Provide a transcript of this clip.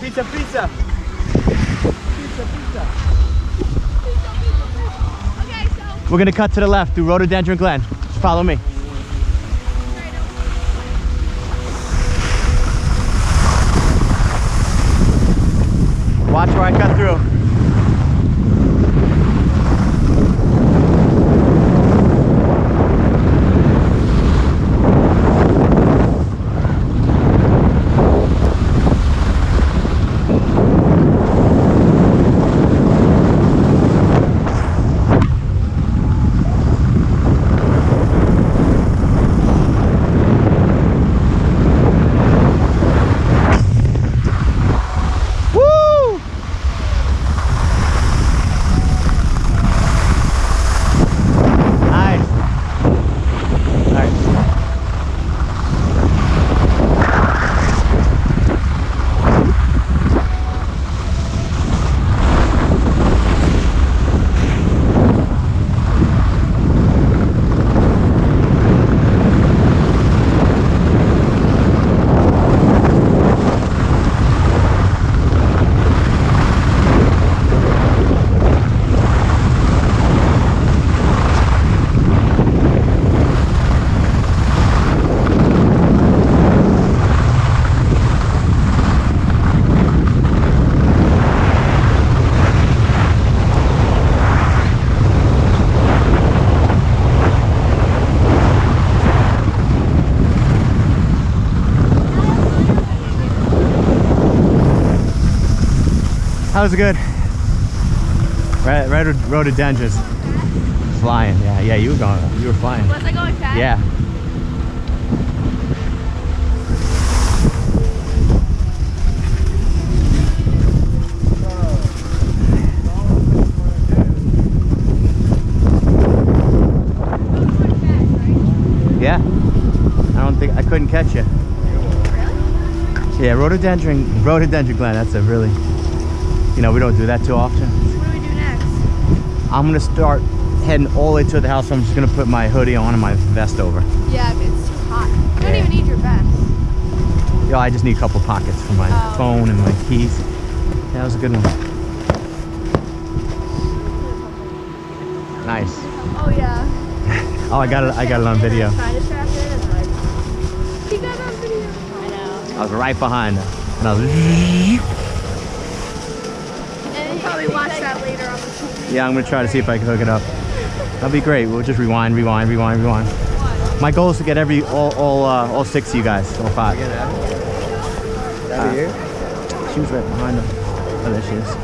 Pizza, pizza. Pizza, pizza. Okay, so. We're gonna cut to the left through Rhododendron Glen. Just follow me. Watch where I cut through. That was good. Red rhododendrons. Flying. Yeah, you were flying. Was I going fast? Yeah. Yeah. I couldn't catch you. Really? Yeah, Rhododendron Glenn, that's a really, we don't do that too often. So what do we do next? I'm gonna start heading all the way to the house. So I'm just gonna put my hoodie on and my vest over. Yeah, it's too hot. You don't even need your vest. Yo, I just need a couple pockets for my phone and my keys. Yeah, that was a good one. Nice. Oh yeah. Oh, I got it on video. He got on video. I know. I was right behind her, and I was. And we'll probably watch that later on the TV. Yeah, I'm gonna try to see if I can hook it up. That'll be great. We'll just rewind. My goal is to get all 6 of you guys, all 5. That here? She was right behind her. Oh, there she is.